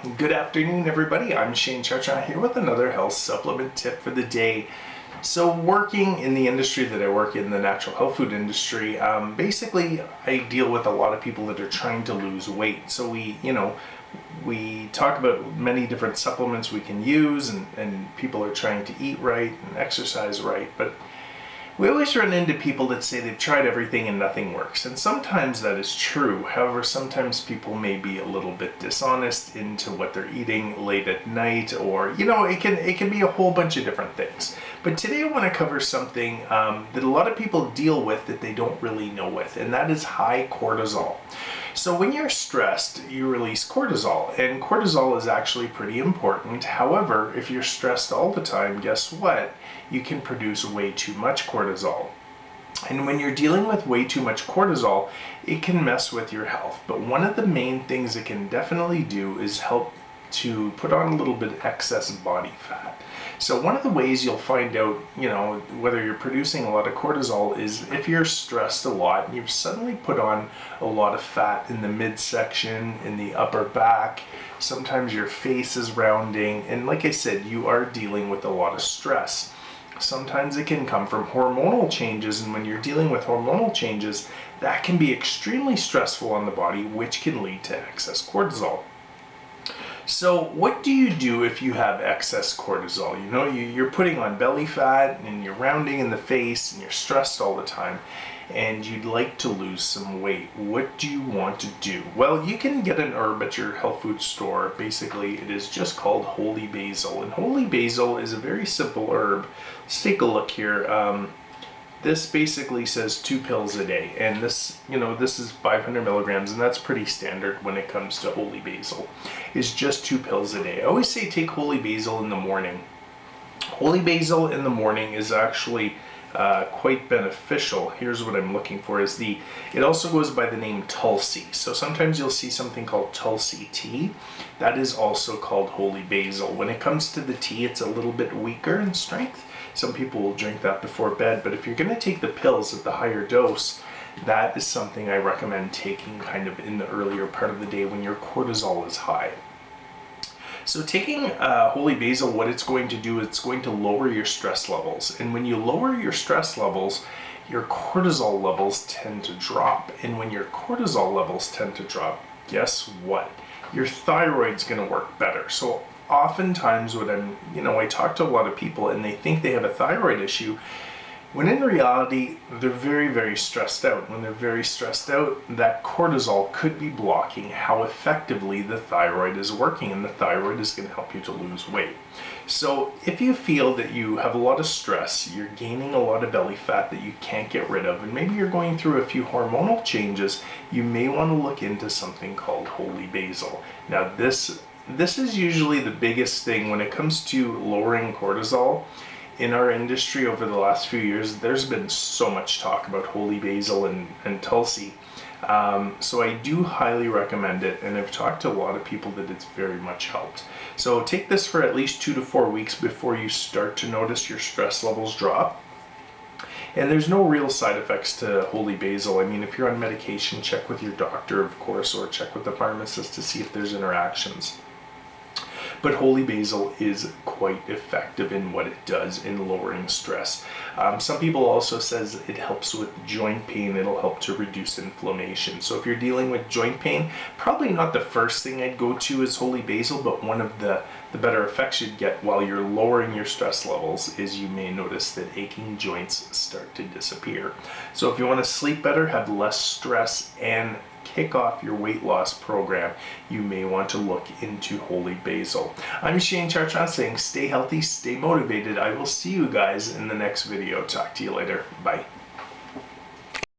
Good afternoon, everybody. I'm Shane Chartrand here with another health supplement tip for the day. So working in the industry that I work in, the natural health food industry, basically I deal with a lot of people that are trying to lose weight. So we talk about many different supplements we can use, and people are trying to eat right and exercise right, but we always run into people that say they've tried everything and nothing works. And sometimes that is true. However, sometimes people may be a little bit dishonest into what they're eating late at night, or it can be a whole bunch of different things. But today I want to cover something that a lot of people deal with that they don't really know with, and that is high cortisol. So when you're stressed, you release cortisol, and cortisol is actually pretty important. However, if you're stressed all the time, guess what? You can produce way too much cortisol. And when you're dealing with way too much cortisol, it can mess with your health. But one of the main things it can definitely do is help to put on a little bit of excess body fat. So one of the ways you'll find out, whether you're producing a lot of cortisol is if you're stressed a lot and you've suddenly put on a lot of fat in the midsection, in the upper back. Sometimes your face is rounding, and like I said, you are dealing with a lot of stress. Sometimes it can come from hormonal changes, and when you're dealing with hormonal changes, that can be extremely stressful on the body, which can lead to excess cortisol. So what do you do if you have excess cortisol? You're putting on belly fat and you're rounding in the face and you're stressed all the time and you'd like to lose some weight. What do you want to do? Well, you can get an herb at your health food store. Basically, it is just called holy basil. And holy basil is a very simple herb. Let's take a look here. This basically says 2 pills a day, and this is 500 milligrams, and that's pretty standard when it comes to holy basil. It's just 2 pills a day. I always say take holy basil in the morning. Holy basil in the morning is actually quite beneficial. Here's what I'm looking for it also goes by the name Tulsi. So sometimes you'll see something called Tulsi tea. That is also called holy basil. When it comes to the tea, it's a little bit weaker in strength. Some people will drink that before bed, but if you're going to take the pills at the higher dose, that is something I recommend taking kind of in the earlier part of the day when your cortisol is high. So taking holy basil, what it's going to do, it's going to lower your stress levels. And when you lower your stress levels, your cortisol levels tend to drop. And when your cortisol levels tend to drop, guess what? Your thyroid's going to work better. So oftentimes I talk to a lot of people and they think they have a thyroid issue, when in reality, they're very, very stressed out. When they're very stressed out, that cortisol could be blocking how effectively the thyroid is working, and the thyroid is going to help you to lose weight. So if you feel that you have a lot of stress, you're gaining a lot of belly fat that you can't get rid of, and maybe you're going through a few hormonal changes, you may want to look into something called holy basil. Now this is usually the biggest thing when it comes to lowering cortisol. In our industry over the last few years, there's been so much talk about holy basil and Tulsi. So I do highly recommend it, and I've talked to a lot of people that it's very much helped. So take this for at least 2 to 4 weeks before you start to notice your stress levels drop. And there's no real side effects to holy basil. I mean, if you're on medication, check with your doctor, of course, or check with the pharmacist to see if there's interactions. But holy basil is quite effective in what it does in lowering stress. Some people also says it helps with joint pain. It'll help to reduce inflammation. So if you're dealing with joint pain, probably not the first thing I'd go to is holy basil, but one of the better effects you'd get while you're lowering your stress levels is you may notice that aching joints start to disappear. So if you want to sleep better, have less stress, and kick off your weight loss program, you may want to look into holy basil. I'm Shane Chartrand saying stay healthy, stay motivated. I will see you guys in the next video. Talk to you later. Bye.